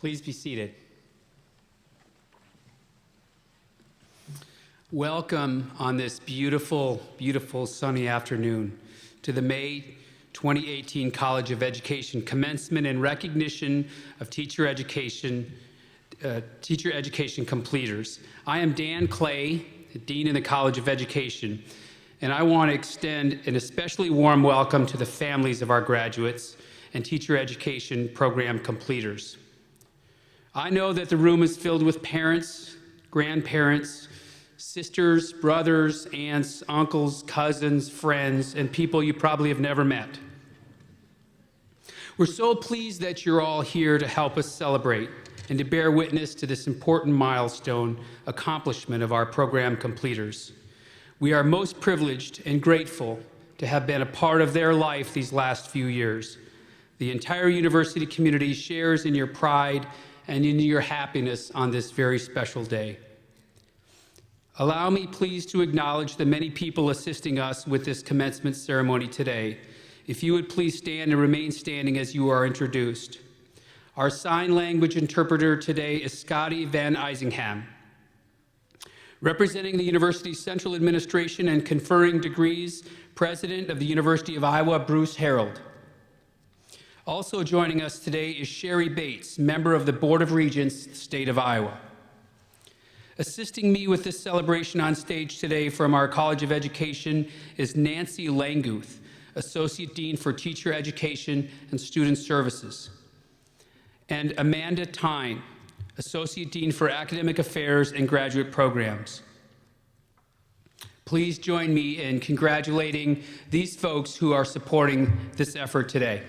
Please be seated. Welcome on this beautiful, beautiful sunny afternoon to the May 2018 College of Education Commencement in recognition of teacher education completers. I am Dan Clay, Dean in the College of Education, and I want to extend an especially warm welcome to the families of our graduates and teacher education program completers. I know that the room is filled with parents, grandparents, sisters, brothers, aunts, uncles, cousins, friends, and people you probably have never met. We're so pleased that you're all here to help us celebrate and to bear witness to this important milestone accomplishment of our program completers. We are most privileged and grateful to have been a part of their life these last few years. The entire university community shares in your pride and in your happiness on this very special day. Allow me please to acknowledge the many people assisting us with this commencement ceremony today. If you would please stand and remain standing as you are introduced. Our sign language interpreter today is Scotty Van Eisingham. Representing the university's central administration and conferring degrees, President of the University of Iowa, Bruce Harold. Also joining us today is Sherry Bates, member of the Board of Regents, State of Iowa. Assisting me with this celebration on stage today from our College of Education is Nancy Languth, Associate Dean for Teacher Education and Student Services, and Amanda Tyne, Associate Dean for Academic Affairs and Graduate Programs. Please join me in congratulating these folks who are supporting this effort today.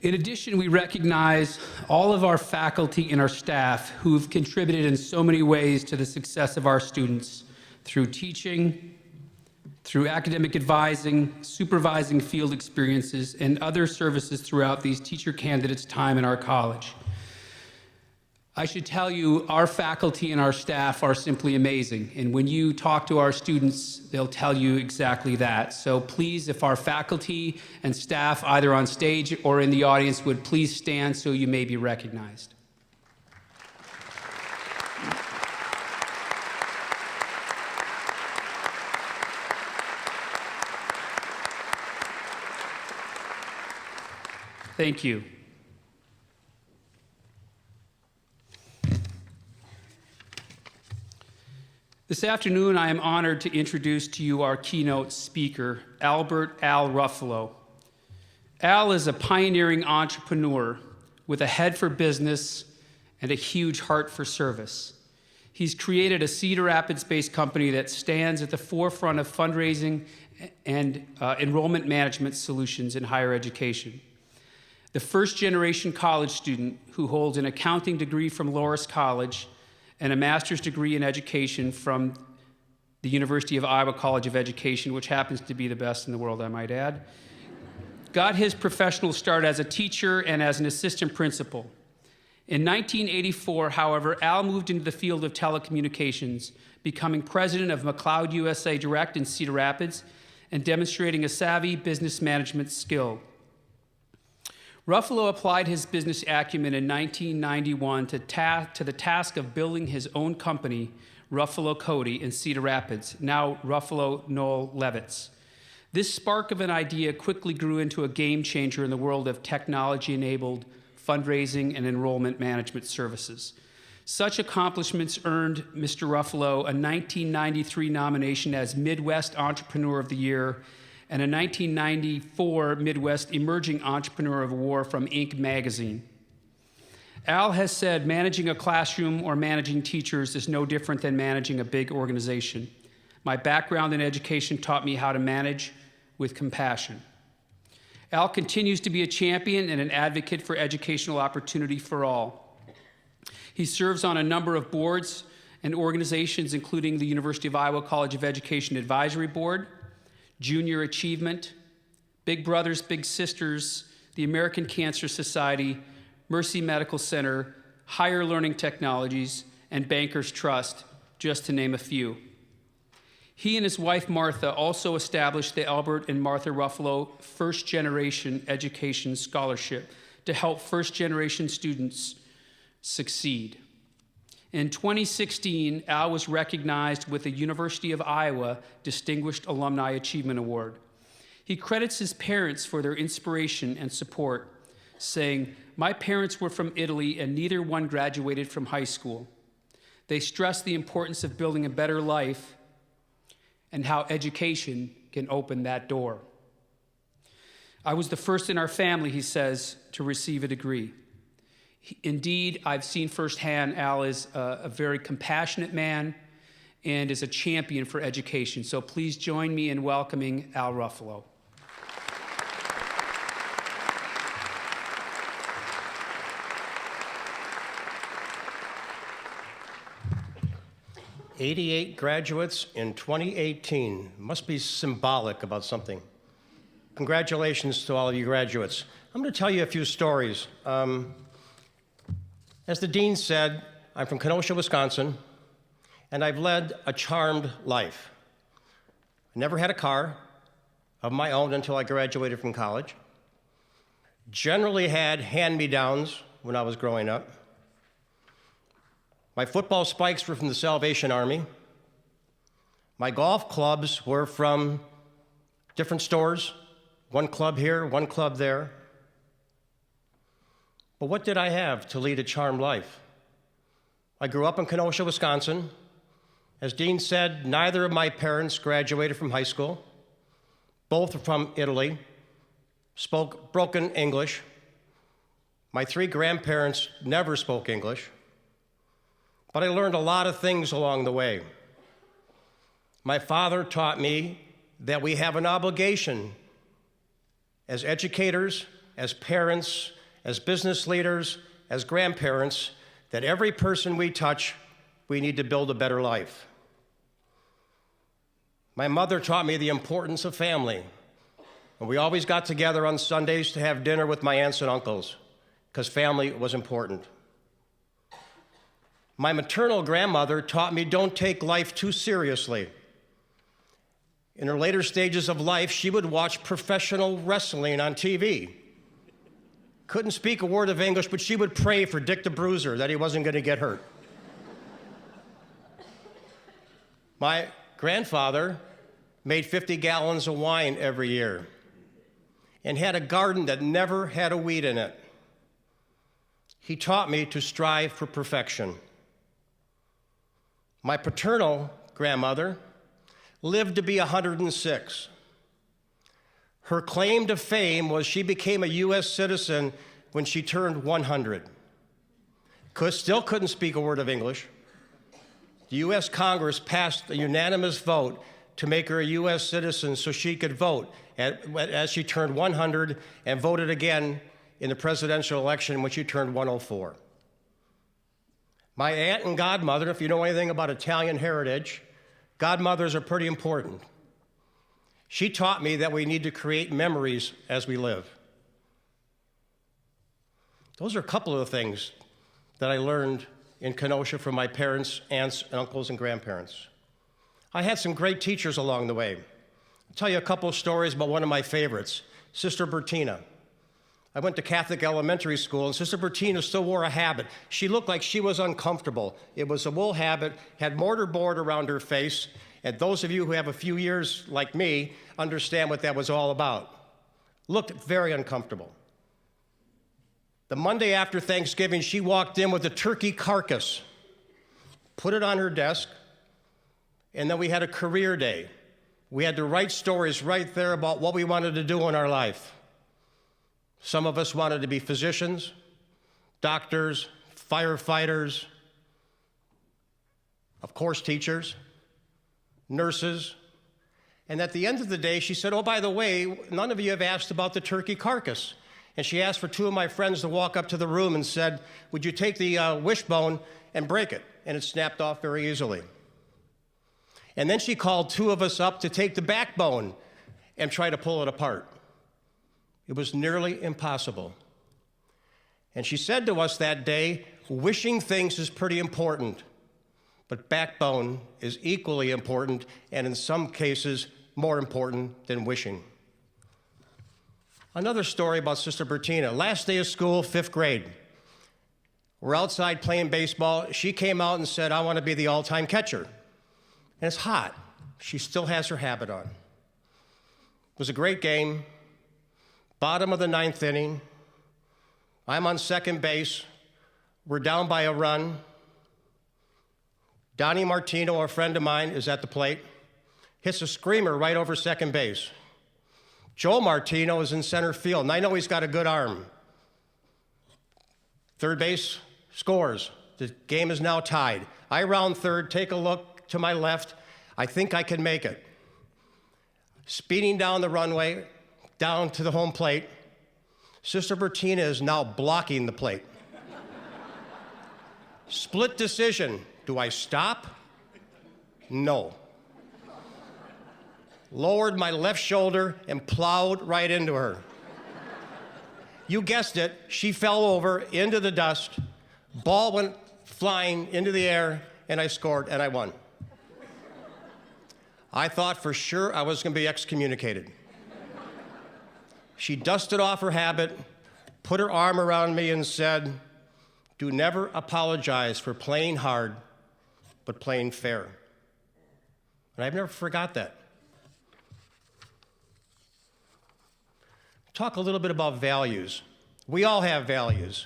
In addition, we recognize all of our faculty and our staff who've contributed in so many ways to the success of our students through teaching, through academic advising, supervising field experiences, and other services throughout these teacher candidates' time in our college. I should tell you, our faculty and our staff are simply amazing. And when you talk to our students, they'll tell you exactly that. So please, if our faculty and staff, either on stage or in the audience, would please stand so you may be recognized. Thank you. This afternoon, I am honored to introduce to you our keynote speaker, Albert Al Ruffalo. Al is a pioneering entrepreneur with a head for business and a huge heart for service. He's created a Cedar Rapids-based company that stands at the forefront of fundraising and enrollment management solutions in higher education. The first-generation college student who holds an accounting degree from Loras College and a master's degree in education from the University of Iowa College of Education, which happens to be the best in the world, I might add, got his professional start as a teacher and as an assistant principal. In 1984, however, Al moved into the field of telecommunications, becoming president of McLeod USA Direct in Cedar Rapids and demonstrating a savvy business management skill. Ruffalo applied his business acumen in 1991 to the task of building his own company, Ruffalo Cody, in Cedar Rapids, now Ruffalo Knoll Levitz. This spark of an idea quickly grew into a game changer in the world of technology-enabled fundraising and enrollment management services. Such accomplishments earned Mr. Ruffalo a 1993 nomination as Midwest Entrepreneur of the Year and a 1994 Midwest Emerging Entrepreneur of the Year from Inc. magazine. Al has said managing a classroom or managing teachers is no different than managing a big organization. My background in education taught me how to manage with compassion. Al continues to be a champion and an advocate for educational opportunity for all. He serves on a number of boards and organizations, including the University of Iowa College of Education Advisory Board, Junior Achievement, Big Brothers Big Sisters, the American Cancer Society, Mercy Medical Center, Higher Learning Technologies, and Bankers Trust, just to name a few. He and his wife, Martha, also established the Albert and Martha Ruffalo First Generation Education Scholarship to help first-generation students succeed. In 2016, Al was recognized with the University of Iowa Distinguished Alumni Achievement Award. He credits his parents for their inspiration and support, saying, "My parents were from Italy and neither one graduated from high school. They stressed the importance of building a better life and how education can open that door. I was the first in our family," he says, "to receive a degree." Indeed, I've seen firsthand Al is a very compassionate man and is a champion for education. So please join me in welcoming Al Ruffalo. "88 graduates in 2018. Must be symbolic about something. Congratulations to all of you graduates. I'm going to tell you a few stories. As the dean said, I'm from Kenosha, Wisconsin, and I've led a charmed life. I never had a car of my own until I graduated from college. Generally had hand-me-downs when I was growing up. My football spikes were from the Salvation Army. My golf clubs were from different stores, one club here, one club there. But what did I have to lead a charmed life? I grew up in Kenosha, Wisconsin. As Dean said, neither of my parents graduated from high school. Both were from Italy, spoke broken English. My 3 grandparents never spoke English. But I learned a lot of things along the way. My father taught me that we have an obligation as educators, as parents, as business leaders, as grandparents, that every person we touch, we need to build a better life. My mother taught me the importance of family. And we always got together on Sundays to have dinner with my aunts and uncles, because family was important. My maternal grandmother taught me don't take life too seriously. In her later stages of life, she would watch professional wrestling on TV. Couldn't speak a word of English, but she would pray for Dick the Bruiser that he wasn't going to get hurt. My grandfather made 50 gallons of wine every year and had a garden that never had a weed in it. He taught me to strive for perfection. My paternal grandmother lived to be 106. Her claim to fame was she became a U.S. citizen when she turned 100. Still couldn't speak a word of English. The U.S. Congress passed a unanimous vote to make her a U.S. citizen so she could vote as she turned 100 and voted again in the presidential election when she turned 104. My aunt and godmother, if you know anything about Italian heritage, godmothers are pretty important. She taught me that we need to create memories as we live. Those are a couple of the things that I learned in Kenosha from my parents, aunts, and uncles, and grandparents. I had some great teachers along the way. I'll tell you a couple of stories about one of my favorites, Sister Bertina. I went to Catholic elementary school, and Sister Bertina still wore a habit. She looked like she was uncomfortable. It was a wool habit, had mortarboard around her face, and those of you who have a few years like me understand what that was all about. Looked very uncomfortable. The Monday after Thanksgiving, she walked in with a turkey carcass, put it on her desk, and then we had a career day. We had to write stories right there about what we wanted to do in our life. Some of us wanted to be physicians, doctors, firefighters, of course, teachers, nurses. And at the end of the day, she said, "Oh, by the way, none of you have asked about the turkey carcass." And she asked for 2 of my friends to walk up to the room and said, "Would you take the wishbone and break it?" And it snapped off very easily. And then she called 2 of us up to take the backbone and try to pull it apart. It was nearly impossible. And she said to us that day, wishing things is pretty important, but backbone is equally important, and in some cases, more important than wishing. Another story about Sister Bertina. Last day of school, 5th grade. We're outside playing baseball. She came out and said, I want to be the all-time catcher. And it's hot. She still has her habit on. It was a great game. Bottom of the 9th inning. I'm on second base. We're down by a run. Donnie Martino, a friend of mine, is at the plate. Hits a screamer right over second base. Joe Martino is in center field, and I know he's got a good arm. Third base scores. The game is now tied. I round third, take a look to my left. I think I can make it. Speeding down the runway, down to the home plate. Sister Bertina is now blocking the plate. Split decision. Do I stop? No. Lowered my left shoulder and plowed right into her. You guessed it, she fell over into the dust, ball went flying into the air, and I scored, and I won. I thought for sure I was going to be excommunicated. She dusted off her habit, put her arm around me, and said, "Do never apologize for playing hard, but playing fair." And I've never forgot that. Talk a little bit about values. We all have values.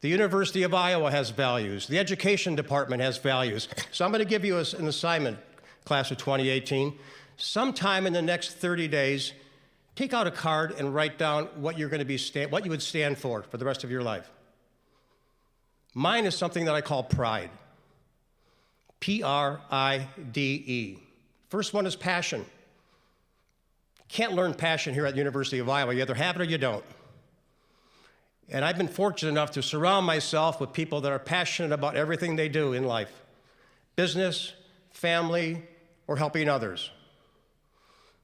The University of Iowa has values. The Education Department has values. So I'm going to give you an assignment, class of 2018. Sometime in the next 30 days, take out a card and write down what you're going to be what you would stand for the rest of your life. Mine is something that I call pride. P-R-I-D-E. First one is passion. Can't learn passion here at the University of Iowa. You either have it or you don't. And I've been fortunate enough to surround myself with people that are passionate about everything they do in life. Business, family, or helping others.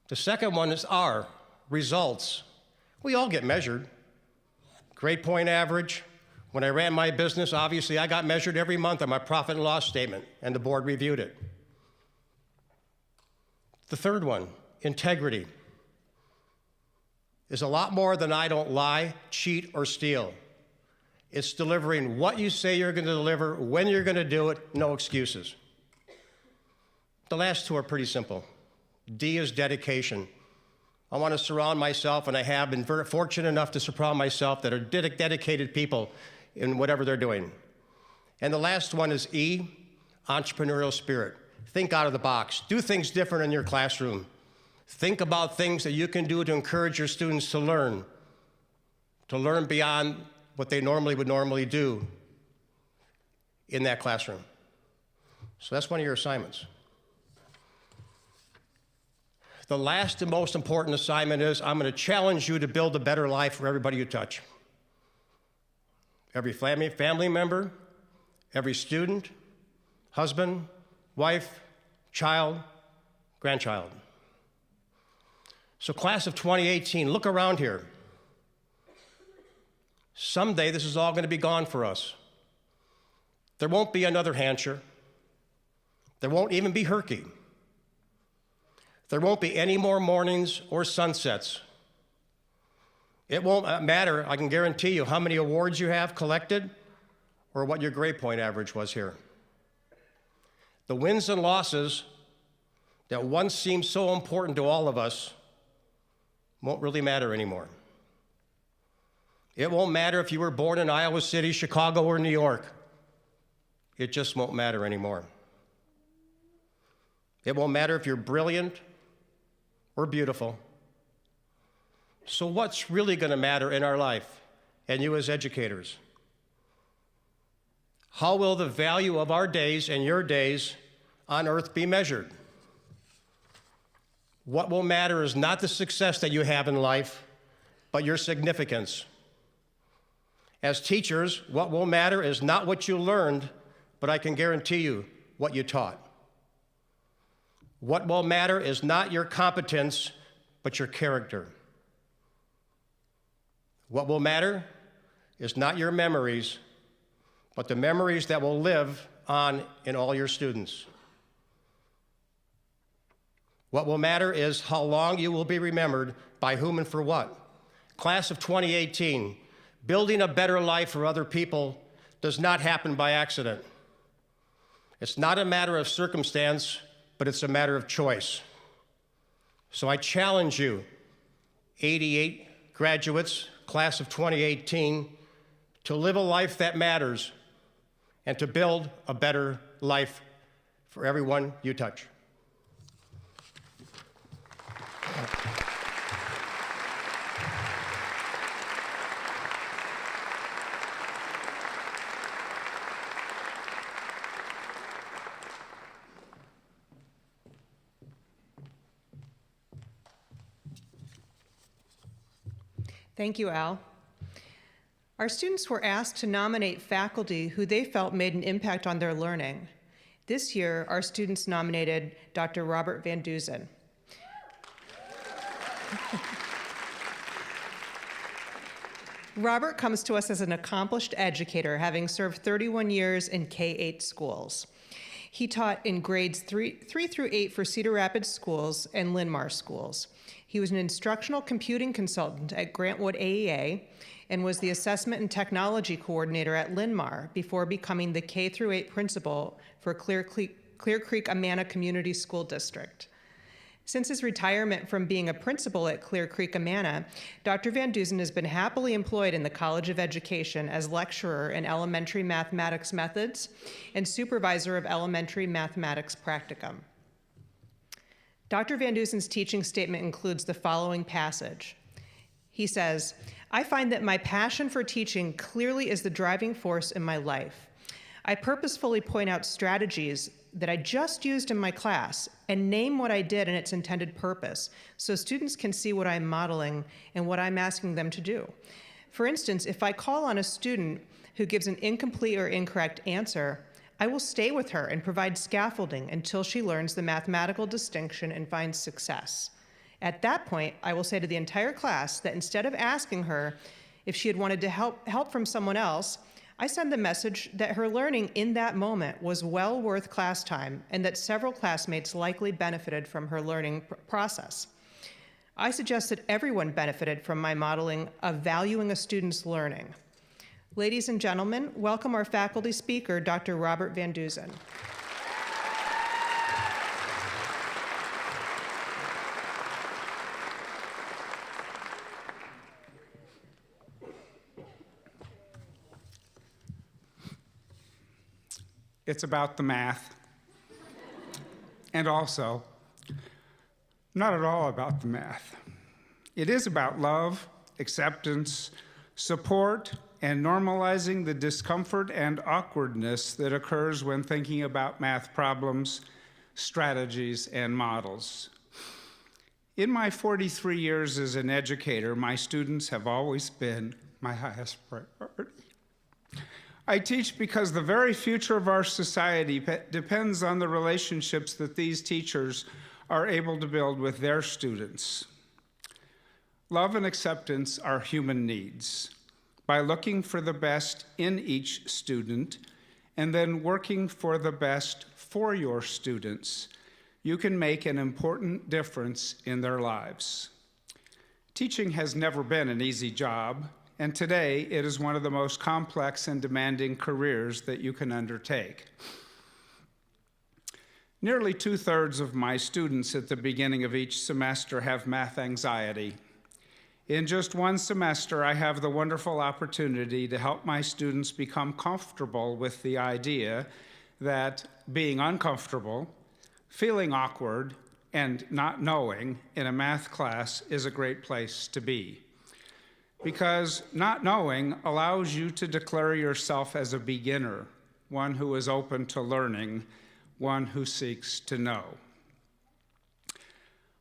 The second one is R, results. We all get measured. Grade point average. When I ran my business, obviously I got measured every month on my profit and loss statement, and the board reviewed it. The third one, integrity, is a lot more than I don't lie, cheat, or steal. It's delivering what you say you're going to deliver, when you're going to do it, no excuses. The last two are pretty simple. D is dedication. I want to surround myself, and I have been very fortunate enough to surround myself that are dedicated people in whatever they're doing. And the last one is E, entrepreneurial spirit. Think out of the box. Do things different in your classroom. Think about things that you can do to encourage your students to learn beyond what they would do in that classroom. So that's one of your assignments. The last and most important assignment is I'm going to challenge you to build a better life for everybody you touch. Every family member, every student, husband, wife, child, grandchild. So class of 2018, look around here. Someday this is all going to be gone for us. There won't be another Hancher. There won't even be Herky. There won't be any more mornings or sunsets. It won't matter, I can guarantee you, how many awards you have collected or what your grade point average was here. The wins and losses that once seemed so important to all of us won't really matter anymore. It won't matter if you were born in Iowa City, Chicago, or New York. It just won't matter anymore. It won't matter if you're brilliant or beautiful. So what's really going to matter in our life, and you as educators? How will the value of our days and your days on earth be measured? What will matter is not the success that you have in life, but your significance. As teachers, what will matter is not what you learned, but I can guarantee you what you taught. What will matter is not your competence, but your character. What will matter is not your memories, but the memories that will live on in all your students. What will matter is how long you will be remembered, by whom and for what. Class of 2018, building a better life for other people does not happen by accident. It's not a matter of circumstance, but it's a matter of choice. So I challenge you, 88 graduates, class of 2018, to live a life that matters and to build a better life for everyone you touch. Thank you, Al. Our students were asked to nominate faculty who they felt made an impact on their learning. This year, our students nominated Dr. Robert Van Dusen. Robert comes to us as an accomplished educator, having served 31 years in K-8 schools. He taught in grades 3 through 8 for Cedar Rapids schools and Linn-Mar schools. He was an instructional computing consultant at Grantwood AEA and was the assessment and technology coordinator at Linn-Mar before becoming the K-8 principal for Clear Creek Amana Community School District. Since his retirement from being a principal at Clear Creek Amana, Dr. Van Dusen has been happily employed in the College of Education as lecturer in elementary mathematics methods and supervisor of elementary mathematics practicum. Dr. Van Dusen's teaching statement includes the following passage. He says, "I find that my passion for teaching clearly is the driving force in my life. I purposefully point out strategies that I just used in my class and name what I did and its intended purpose so students can see what I'm modeling and what I'm asking them to do. For instance, if I call on a student who gives an incomplete or incorrect answer, I will stay with her and provide scaffolding until she learns the mathematical distinction and finds success. At that point, I will say to the entire class that instead of asking her if she had wanted to help from someone else, I send the message that her learning in that moment was well worth class time and that several classmates likely benefited from her learning process. I suggest that everyone benefited from my modeling of valuing a student's learning." Ladies and gentlemen, welcome our faculty speaker, Dr. Robert Van Dusen. It's about the math, and also not at all about the math. It is about love, acceptance, support, and normalizing the discomfort and awkwardness that occurs when thinking about math problems, strategies, and models. In my 43 years as an educator, my students have always been my highest priority. I teach because the very future of our society depends on the relationships that these teachers are able to build with their students. Love and acceptance are human needs. By looking for the best in each student and then working for the best for your students, you can make an important difference in their lives. Teaching has never been an easy job, and today it is one of the most complex and demanding careers that you can undertake. Nearly 2/3 of my students at the beginning of each semester have math anxiety. In just one semester, I have the wonderful opportunity to help my students become comfortable with the idea that being uncomfortable, feeling awkward, and not knowing in a math class is a great place to be. Because not knowing allows you to declare yourself as a beginner, one who is open to learning, one who seeks to know.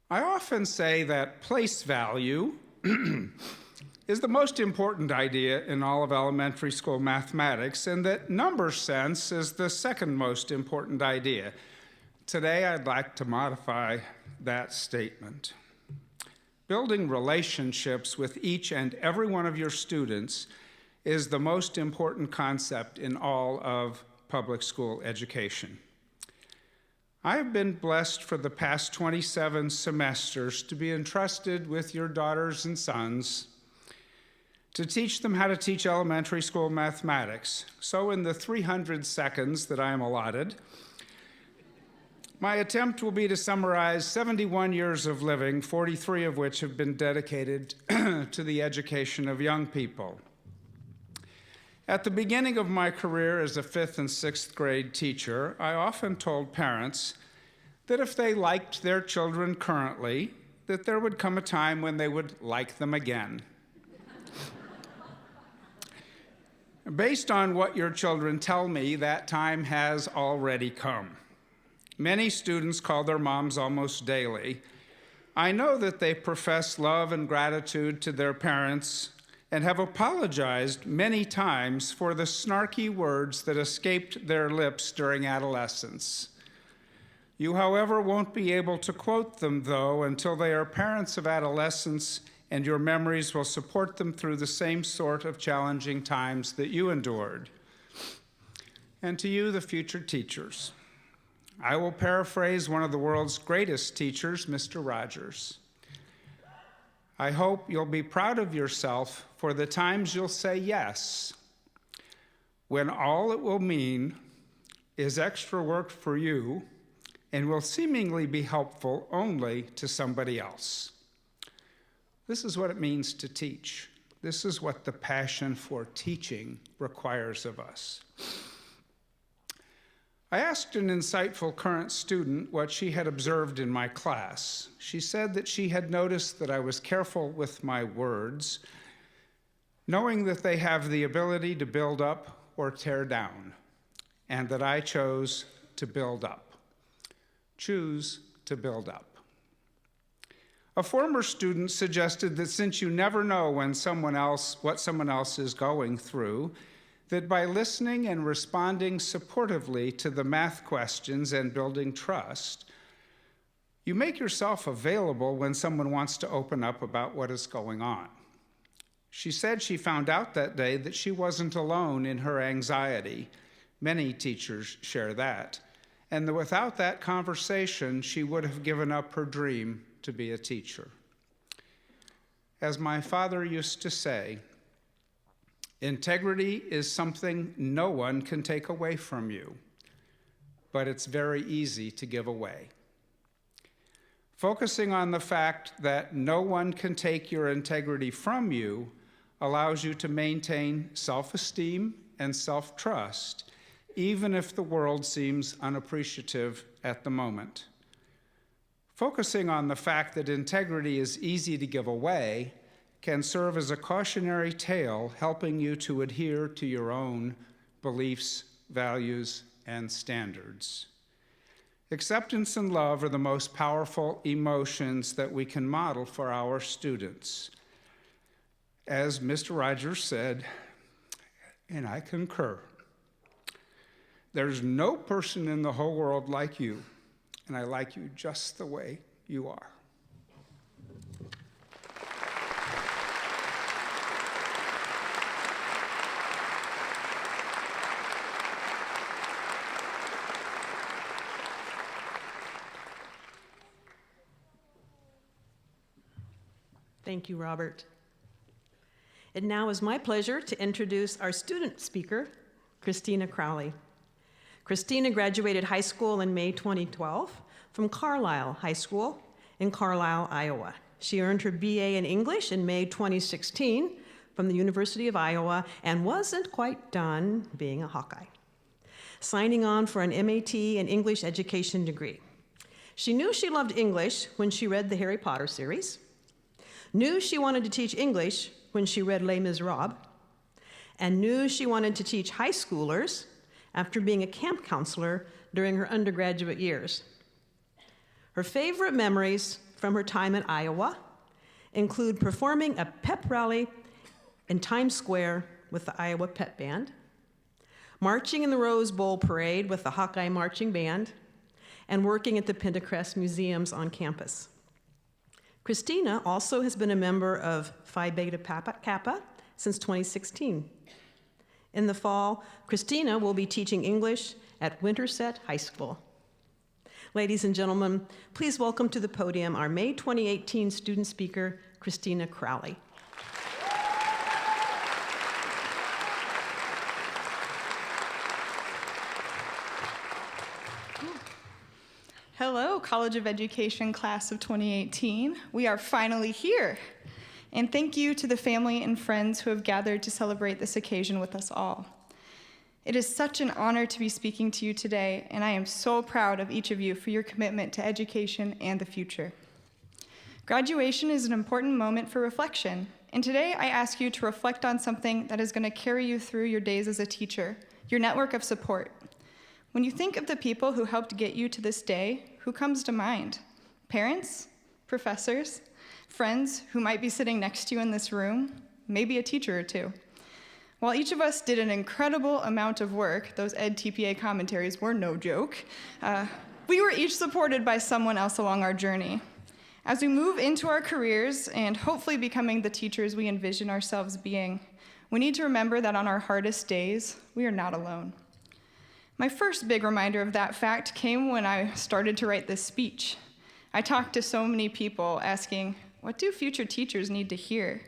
I often say that place value is the most important idea in all of elementary school mathematics, and that number sense is the second most important idea. Today, I'd like to modify that statement. Building relationships with each and every one of your students is the most important concept in all of public school education. I have been blessed for the past 27 semesters to be entrusted with your daughters and sons to teach them how to teach elementary school mathematics. So in the 300 seconds that I am allotted, my attempt will be to summarize 71 years of living, 43 of which have been dedicated to the education of young people. At the beginning of my career as a 5th and 6th grade teacher, I often told parents that if they liked their children currently, that there would come a time when they would like them again. Based on what your children tell me, that time has already come. Many students call their moms almost daily. I know that they profess love and gratitude to their parents and have apologized many times for the snarky words that escaped their lips during adolescence. You, however, won't be able to quote them, though, until they are parents of adolescents, and your memories will support them through the same sort of challenging times that you endured. And to you, the future teachers, I will paraphrase one of the world's greatest teachers, Mr. Rogers. I hope you'll be proud of yourself for the times you'll say yes, when all it will mean is extra work for you and will seemingly be helpful only to somebody else. This is what it means to teach. This is what the passion for teaching requires of us. I asked an insightful current student what she had observed in my class. She said that she had noticed that I was careful with my words, knowing that they have the ability to build up or tear down, and that I chose to build up. Choose to build up. A former student suggested that since you never know what someone else is going through, that by listening and responding supportively to the math questions and building trust, you make yourself available when someone wants to open up about what is going on. She said she found out that day that she wasn't alone in her anxiety. Many teachers share that. And that without that conversation, she would have given up her dream to be a teacher. As my father used to say, integrity is something no one can take away from you, but it's very easy to give away. Focusing on the fact that no one can take your integrity from you allows you to maintain self-esteem and self-trust, even if the world seems unappreciative at the moment. Focusing on the fact that integrity is easy to give away can serve as a cautionary tale, helping you to adhere to your own beliefs, values, and standards. Acceptance and love are the most powerful emotions that we can model for our students. As Mr. Rogers said, and I concur, there's no person in the whole world like you, and I like you just the way you are. Thank you, Robert. It now is my pleasure to introduce our student speaker, Christina Crowley. Christina graduated high school in May 2012 from Carlisle High School in Carlisle, Iowa. She earned her BA in English in May 2016 from the University of Iowa and wasn't quite done being a Hawkeye, signing on for an MAT in English education degree. She knew she loved English when she read the Harry Potter series, knew she wanted to teach English when she read Les Miserables, and knew she wanted to teach high schoolers after being a camp counselor during her undergraduate years. Her favorite memories from her time in Iowa include performing a pep rally in Times Square with the Iowa Pep Band, marching in the Rose Bowl Parade with the Hawkeye Marching Band, and working at the Pentecrest Museums on campus. Christina also has been a member of Phi Beta Kappa since 2016. In the fall, Christina will be teaching English at Winterset High School. Ladies and gentlemen, please welcome to the podium our May 2018 student speaker, Christina Crowley. Hello, College of Education class of 2018. We are finally here. And thank you to the family and friends who have gathered to celebrate this occasion with us all. It is such an honor to be speaking to you today, and I am so proud of each of you for your commitment to education and the future. Graduation is an important moment for reflection, and today I ask you to reflect on something that is going to carry you through your days as a teacher, your network of support. When you think of the people who helped get you to this day, who comes to mind? Parents? Professors? Friends who might be sitting next to you in this room? Maybe a teacher or two. While each of us did an incredible amount of work, those Ed TPA commentaries were no joke, we were each supported by someone else along our journey. As we move into our careers and hopefully becoming the teachers we envision ourselves being, we need to remember that on our hardest days, we are not alone. My first big reminder of that fact came when I started to write this speech. I talked to so many people asking, what do future teachers need to hear?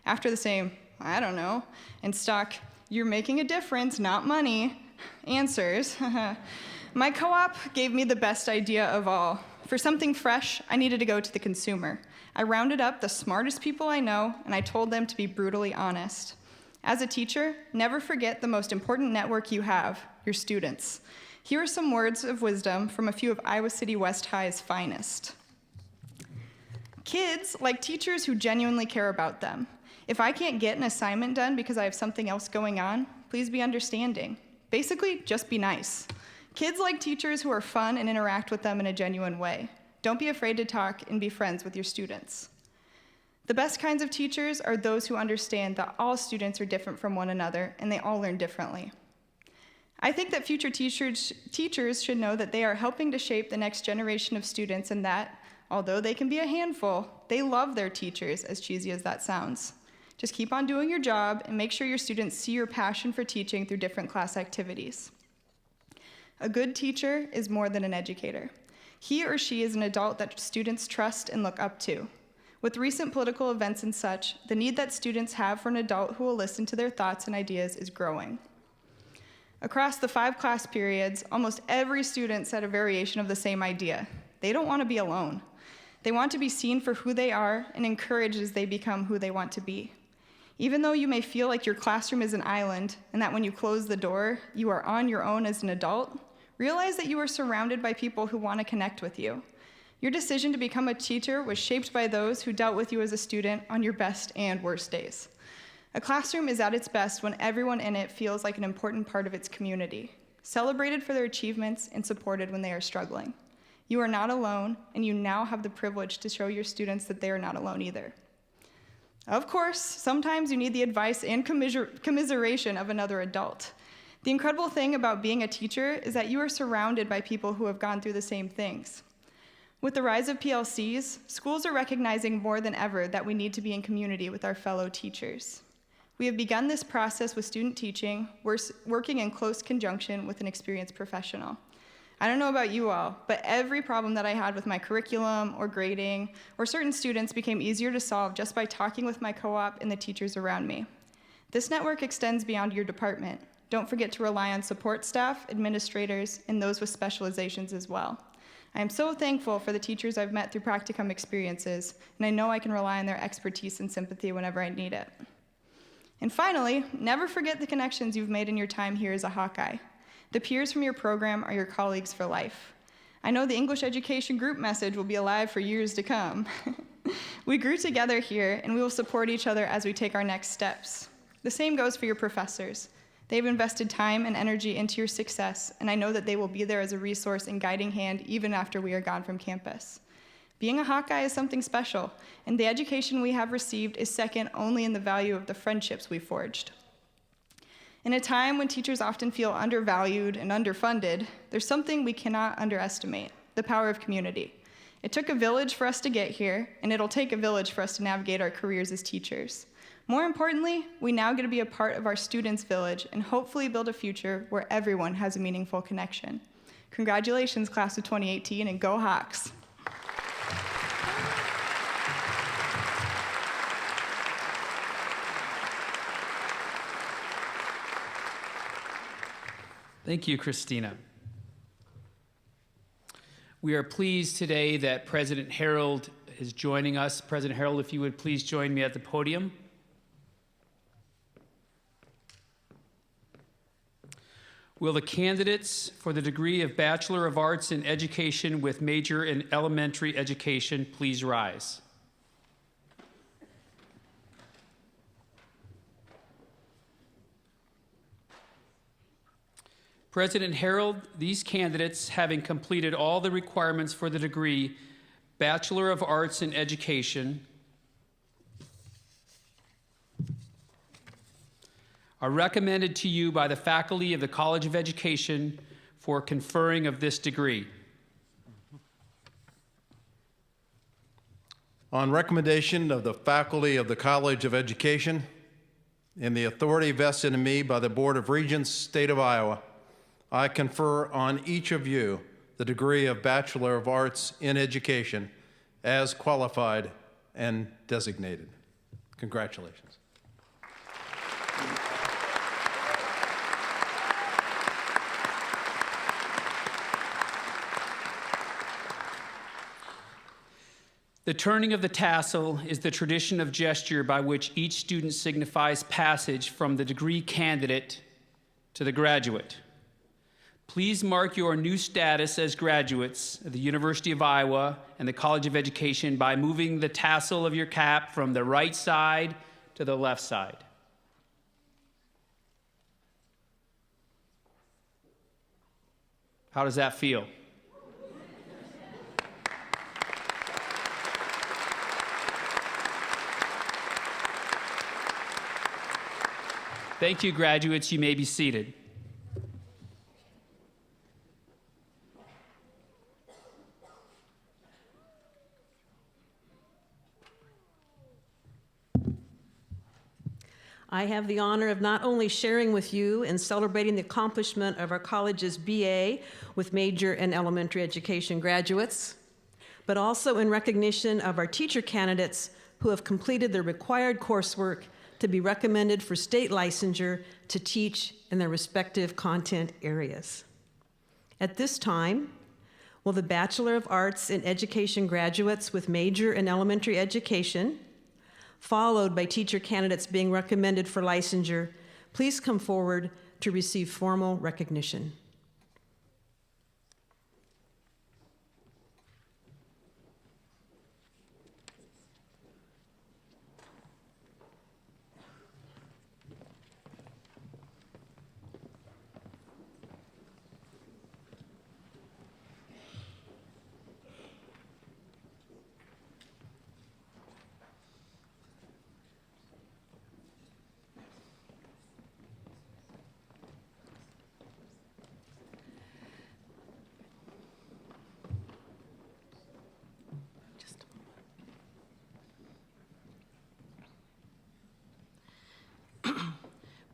After the same, I don't know, and stock, you're making a difference, not money, answers, my co-op gave me the best idea of all. For something fresh, I needed to go to the consumer. I rounded up the smartest people I know, and I told them to be brutally honest. As a teacher, never forget the most important network you have, your students. Here are some words of wisdom from a few of Iowa City West High's finest. Kids like teachers who genuinely care about them. If I can't get an assignment done because I have something else going on, please be understanding. Basically, just be nice. Kids like teachers who are fun and interact with them in a genuine way. Don't be afraid to talk and be friends with your students. The best kinds of teachers are those who understand that all students are different from one another and they all learn differently. I think that future teachers should know that they are helping to shape the next generation of students and that, although they can be a handful, they love their teachers, as cheesy as that sounds. Just keep on doing your job and make sure your students see your passion for teaching through different class activities. A good teacher is more than an educator. He or she is an adult that students trust and look up to. With recent political events and such, the need that students have for an adult who will listen to their thoughts and ideas is growing. Across the 5 class periods, almost every student said a variation of the same idea. They don't want to be alone. They want to be seen for who they are and encouraged as they become who they want to be. Even though you may feel like your classroom is an island and that when you close the door, you are on your own as an adult, realize that you are surrounded by people who want to connect with you. Your decision to become a teacher was shaped by those who dealt with you as a student on your best and worst days. A classroom is at its best when everyone in it feels like an important part of its community, celebrated for their achievements and supported when they are struggling. You are not alone, and you now have the privilege to show your students that they are not alone either. Of course, sometimes you need the advice and commiseration of another adult. The incredible thing about being a teacher is that you are surrounded by people who have gone through the same things. With the rise of PLCs, schools are recognizing more than ever that we need to be in community with our fellow teachers. We have begun this process with student teaching, working in close conjunction with an experienced professional. I don't know about you all, but every problem that I had with my curriculum or grading or certain students became easier to solve just by talking with my co-op and the teachers around me. This network extends beyond your department. Don't forget to rely on support staff, administrators, and those with specializations as well. I am so thankful for the teachers I've met through practicum experiences, and I know I can rely on their expertise and sympathy whenever I need it. And finally, never forget the connections you've made in your time here as a Hawkeye. The peers from your program are your colleagues for life. I know the English education group message will be alive for years to come. We grew together here, and we will support each other as we take our next steps. The same goes for your professors. They've invested time and energy into your success, and I know that they will be there as a resource and guiding hand even after we are gone from campus. Being a Hawkeye is something special, and the education we have received is second only in the value of the friendships we forged. In a time when teachers often feel undervalued and underfunded, there's something we cannot underestimate: the power of community. It took a village for us to get here, and it'll take a village for us to navigate our careers as teachers. More importantly, we now get to be a part of our students' village and hopefully build a future where everyone has a meaningful connection. Congratulations, class of 2018, and go Hawks! Thank you, Christina. We are pleased today that President Harold is joining us. President Harold, if you would please join me at the podium. Will the candidates for the degree of Bachelor of Arts in Education with major in elementary education please rise? President Harold, these candidates, having completed all the requirements for the degree Bachelor of Arts in Education, are recommended to you by the faculty of the College of Education for conferring of this degree. On recommendation of the faculty of the College of Education and the authority vested in me by the Board of Regents, State of Iowa, I confer on each of you the degree of Bachelor of Arts in Education as qualified and designated. Congratulations. The turning of the tassel is the tradition of gesture by which each student signifies passage from the degree candidate to the graduate. Please mark your new status as graduates of the University of Iowa and the College of Education by moving the tassel of your cap from the right side to the left side. How does that feel? Thank you, graduates. You may be seated. I have the honor of not only sharing with you and celebrating the accomplishment of our college's BA with major in elementary education graduates, but also in recognition of our teacher candidates who have completed their required coursework to be recommended for state licensure to teach in their respective content areas. At this time, will the Bachelor of Arts in Education graduates with major in elementary education, followed by teacher candidates being recommended for licensure, please come forward to receive formal recognition.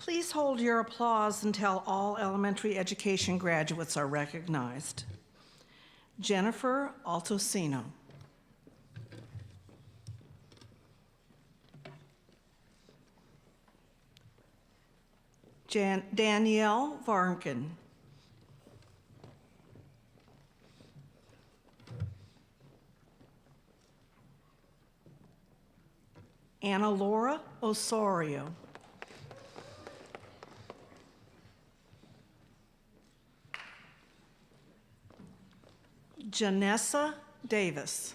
Please hold your applause until all elementary education graduates are recognized. Jennifer Altosino. Danielle Vrankin. Analaura Osorio. Janessa Davis.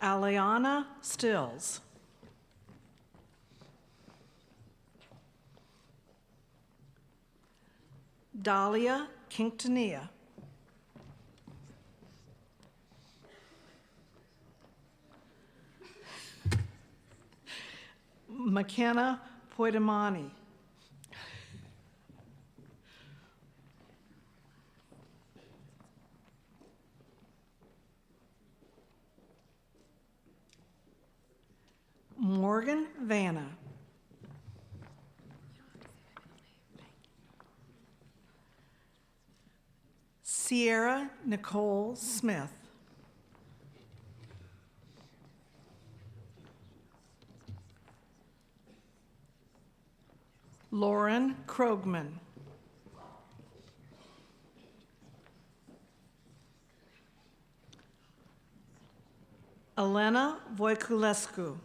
Alaina Stills. Dahlia Quintanilla. Makenna Poidomani. Morgan Vanna. Sierra Nicole Smith. Lauren Krogman. Elena Voiculescu.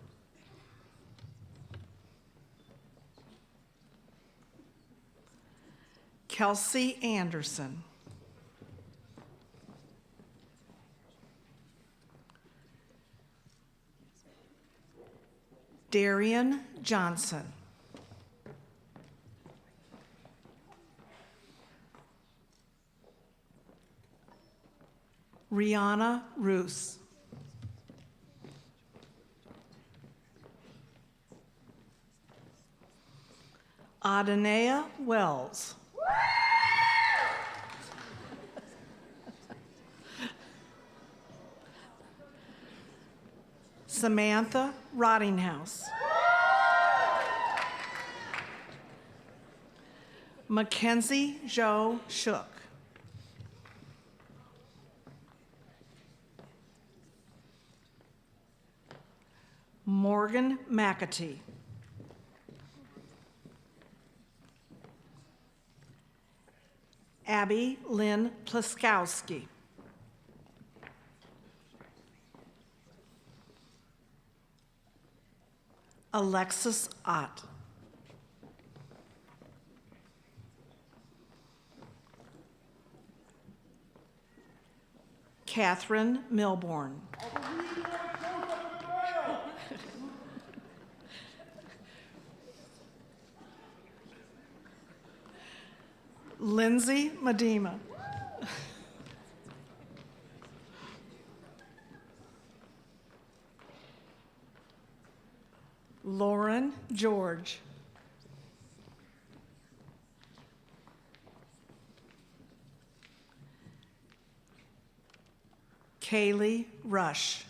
Kelsea Anderson. Darian Johnson. Rihanna Roos. Adanea Wells. Samantha Rottinghaus. Mackenzie Jo Shook. Morgan McAtee. Abby Lynn Plaskowski. Alexis Otte. Katherine Milbourn. Lindsey Medema. Lauren George. Kayla Rusch.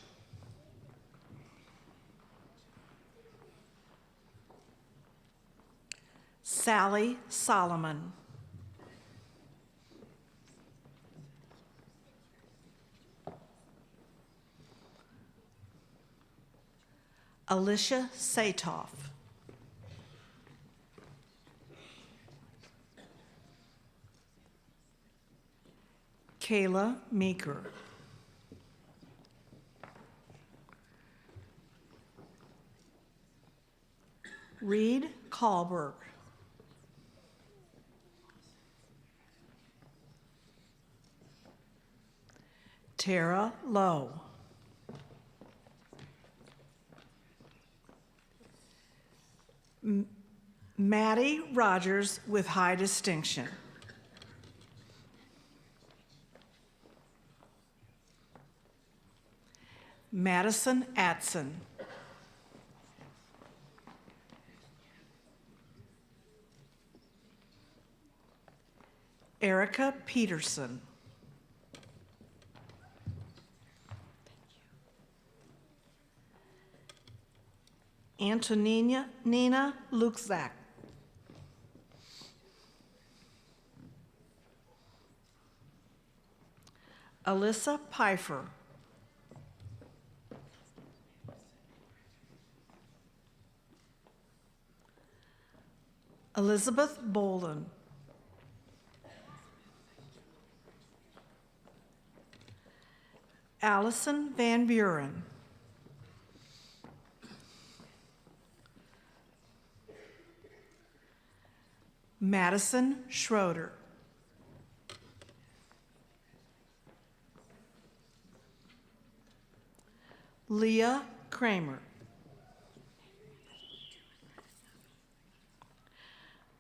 Sally Solomon. Alisha Saathoff. Kayla Meeker. Reed Kahlberg. Tara Lowe. Mattie Rogers with high distinction. Madison Atzen. Erica Peterson. Antonina Luszczak. Alyssa Peiffer. Elisabeth Boulund. Allison Van Buren. Madison Schroder. Leah Kremer.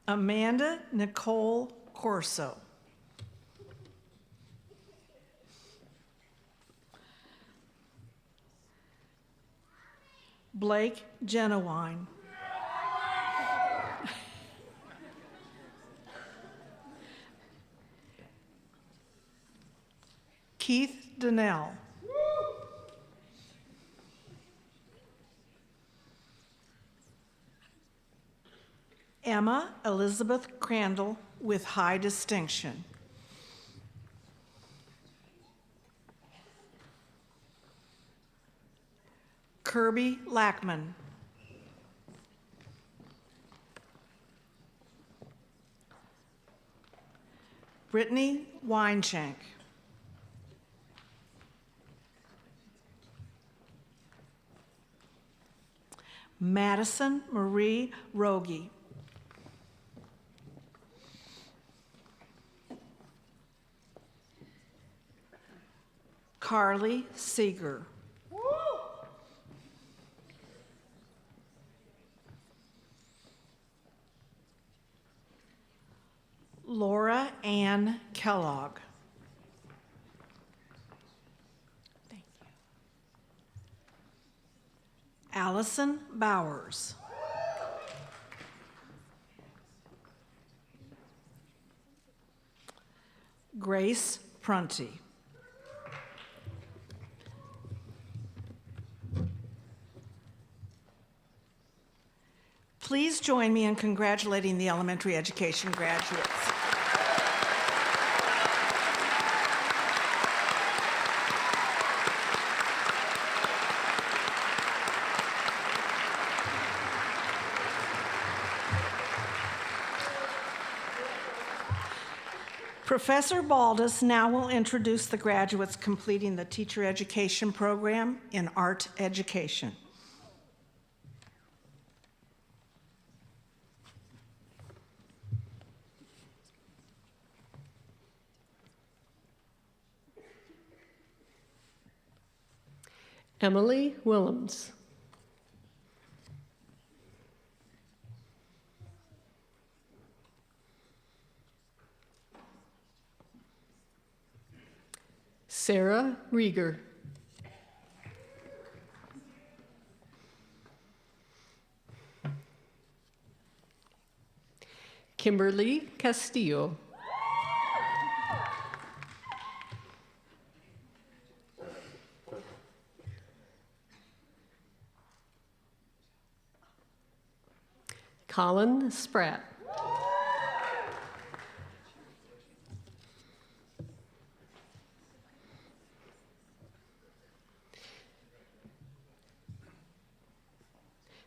Amanda Nicole Corso. Blake Genowine. Keith Donnell. Emma Elizabeth Crandall with high distinction. Kirby Lackman. Brittany Weinshank. Madison Marie Rogie. Carly Seeger. Laura Ann Kellogg. Thank you. Allison Bowers. Grace Prunty. Please join me in congratulating the elementary education graduates. Professor Baldus now will introduce the graduates completing the teacher education program in art education. Emily Willems. Sara Rieger. Kimberly Castillo. Collin Spratt.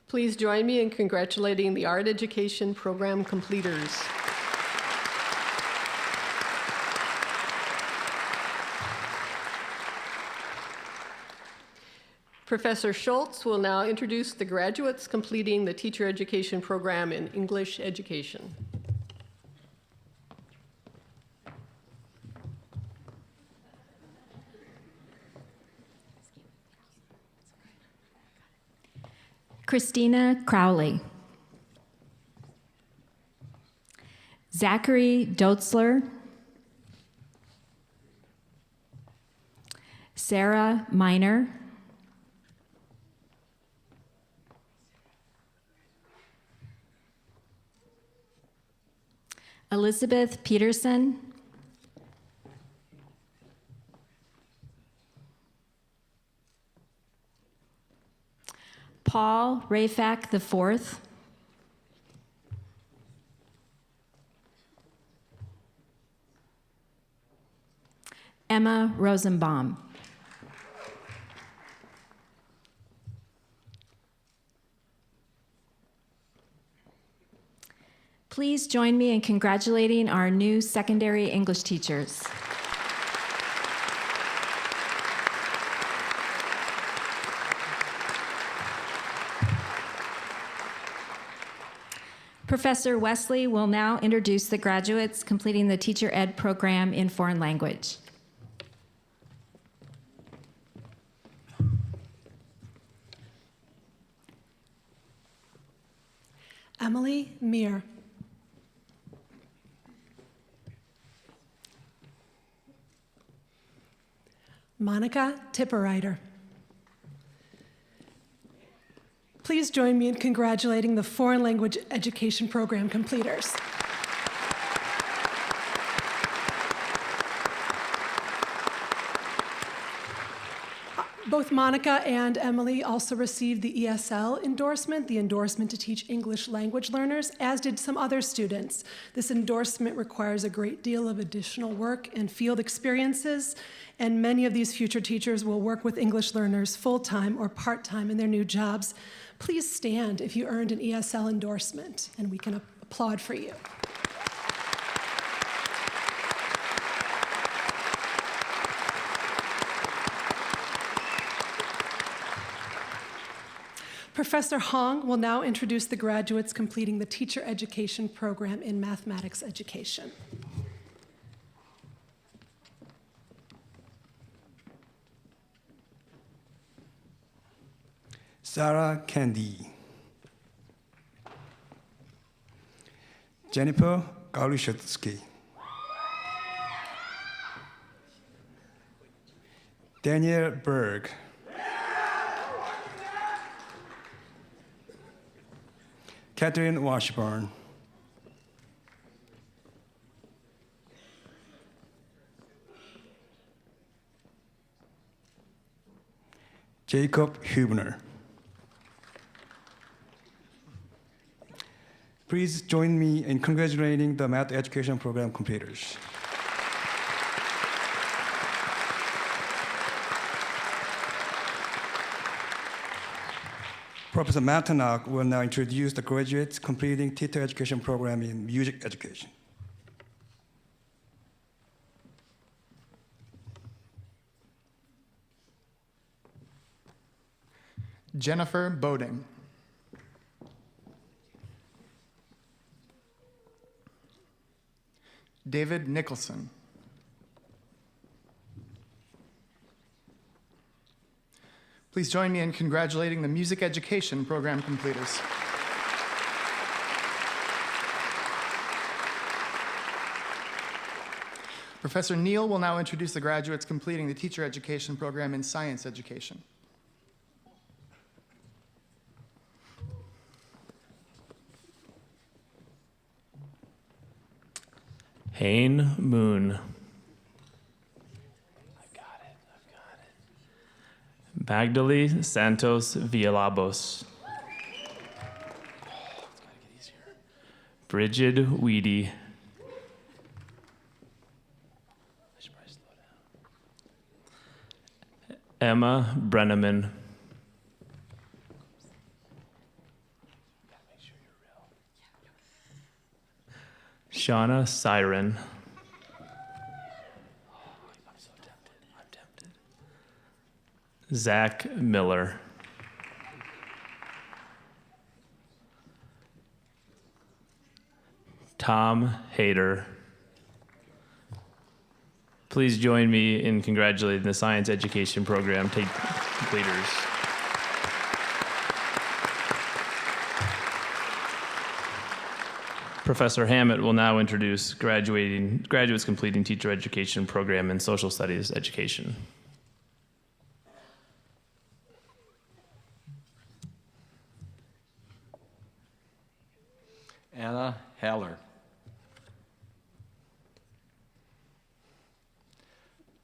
Please join me in congratulating the art education program completers. Professor Schultz will now introduce the graduates completing the teacher education program in English education. Christina Crowley. Zachary Dotzler. Sarah Miner. Elizabeth Peterson. Paul Rafak IV. Emma Rosenbaum. Please join me in congratulating our new secondary English teachers. Professor Wesley will now introduce the graduates completing the teacher ed program in foreign language. Emily Meir. Monica Tipperreiter. Please join me in congratulating the foreign language education program completers. Both Monica and Emily also received the ESL endorsement, the endorsement to teach English language learners, as did some other students. This endorsement requires a great deal of additional work and field experiences, and many of these future teachers will work with English learners full-time or part-time in their new jobs. Please stand if you earned an ESL endorsement, and we can applaud for you. Professor Hong will now introduce the graduates completing the teacher education program in mathematics education. Sarah Candy, Jennifer Galushetsky, Daniel Berg, Katherine Washburn, Jacob Hubner. Please join me in congratulating the math education program completers. Professor Matanak will now introduce the graduates completing teacher education program in music education. Jennifer Boding. David Nicholson. Please join me in congratulating the music education program completers. Professor Neal will now introduce the graduates completing the teacher education program in science education. Hain Moon. Magdalene Santos Villalobos. Bridget Weedy. Emma Brenneman. Shauna Siren. Zach Miller. Tom Hayter. Please join me in congratulating the science education program completers. Professor Hammett will now introduce graduates completing teacher education program in social studies education. Anna Haller.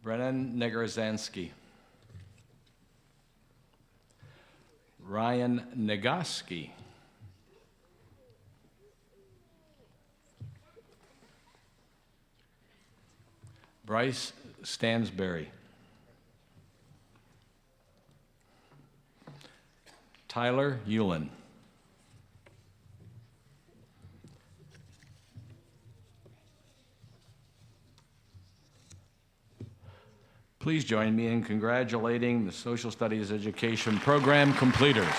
Brennan Negarzansky. Ryan Nagaski. Bryce Stansberry. Tyler Hewlin. Please join me in congratulating the Social Studies Education Program completers.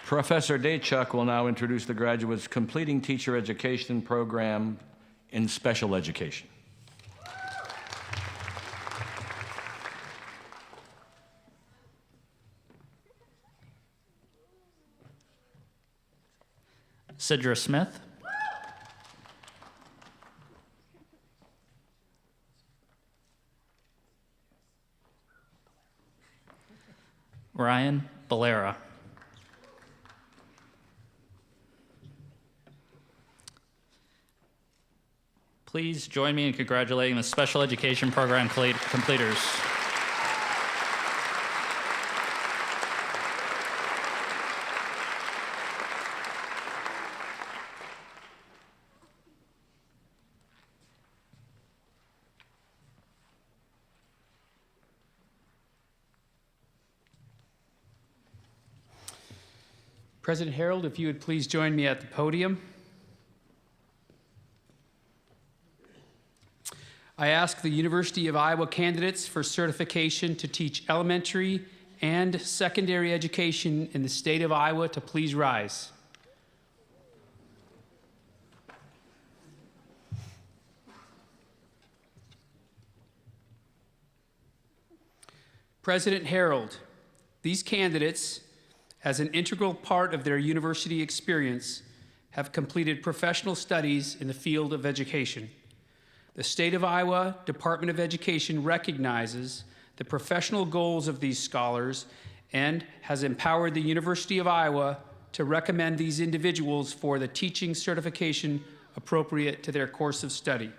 Professor Daychuk will now introduce the graduates completing teacher education program in special education. Sidra Smith. Ryan Valera. Please join me in congratulating the special education program completers. President Harold, if you would please join me at the podium. I ask the University of Iowa candidates for certification to teach elementary and secondary education in the state of Iowa to please rise. President Harold, these candidates, as an integral part of their university experience, have completed professional studies in the field of education. The State of Iowa Department of Education recognizes the professional goals of these scholars and has empowered the University of Iowa to recommend these individuals for the teaching certification appropriate to their course of study.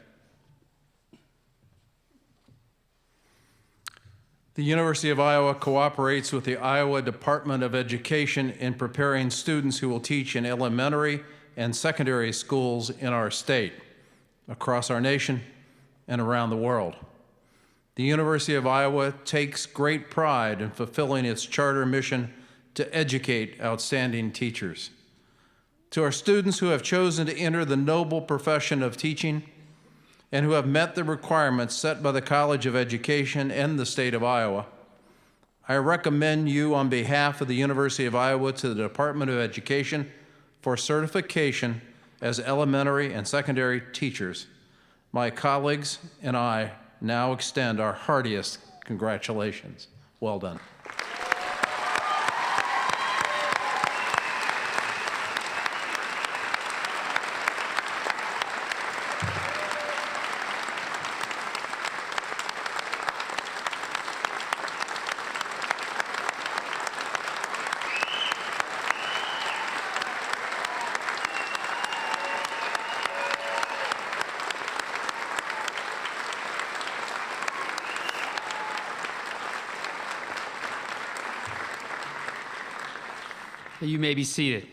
The University of Iowa cooperates with the Iowa Department of Education in preparing students who will teach in elementary and secondary schools in our state, across our nation, and around the world. The University of Iowa takes great pride in fulfilling its charter mission to educate outstanding teachers. To our students who have chosen to enter the noble profession of teaching and who have met the requirements set by the College of Education and the state of Iowa, I recommend you on behalf of the University of Iowa to the Department of Education for certification as elementary and secondary teachers. My colleagues and I now extend our heartiest congratulations. Well done. You may be seated.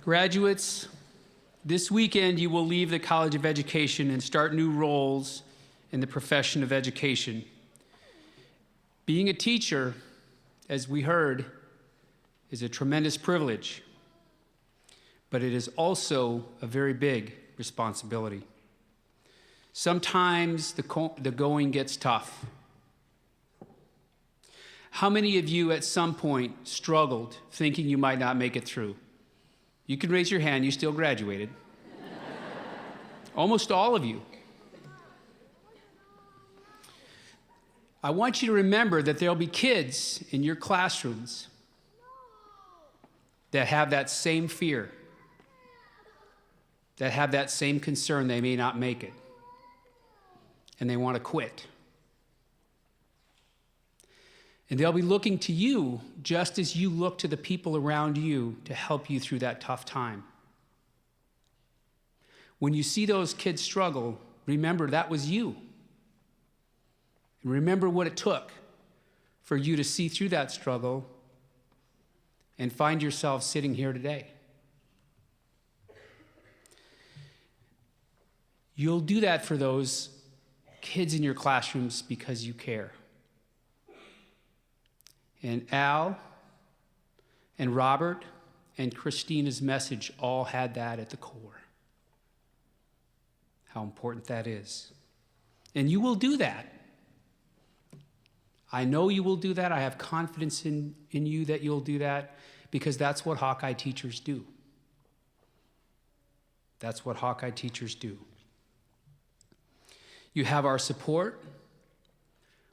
Graduates, this weekend you will leave the College of Education and start new roles in the profession of education. Being a teacher, as we heard, is a tremendous privilege, but it is also a very big responsibility. Sometimes the going gets tough. How many of you at some point struggled thinking you might not make it through? You can raise your hand, you still graduated. Almost all of you. I want you to remember that there'll be kids in your classrooms that have that same fear, that have that same concern they may not make it, and they want to quit. And they'll be looking to you just as you look to the people around you to help you through that tough time. When you see those kids struggle, remember that was you. And remember what it took for you to see through that struggle and find yourself sitting here today. You'll do that for those kids in your classrooms because you care. And Al and Robert and Christina's message all had that at the core. How important that is. And you will do that. I know you will do that. I have confidence in you that you'll do that because that's what Hawkeye teachers do. That's what Hawkeye teachers do. You have our support.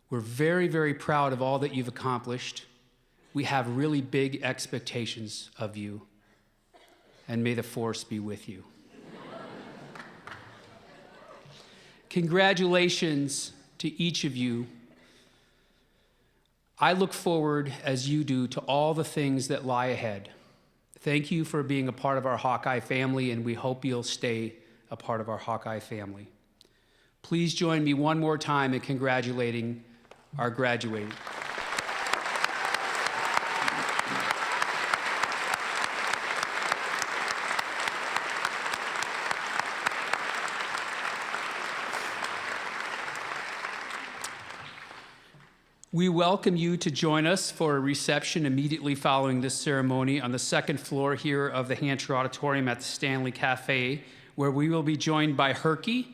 We're very, very proud of all that you've accomplished. We have really big expectations of you, and may the force be with you. Congratulations to each of you. I look forward, as you do, to all the things that lie ahead. Thank you for being a part of our Hawkeye family, and we hope you'll stay a part of our Hawkeye family. Please join me one more time in congratulating our graduating. We welcome you to join us for a reception immediately following this ceremony on the second floor here of the Hancher Auditorium at the Stanley Cafe, where we will be joined by Herky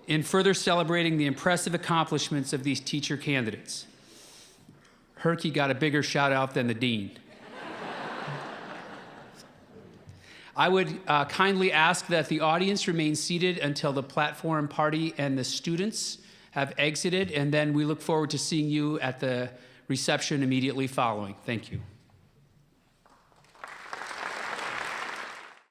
in further celebrating the impressive accomplishments of these teacher candidates. Herky got a bigger shout out than the dean. I would kindly ask that the audience remain seated until the platform party and the students have exited, and then we look forward to seeing you at the reception immediately following. Thank you.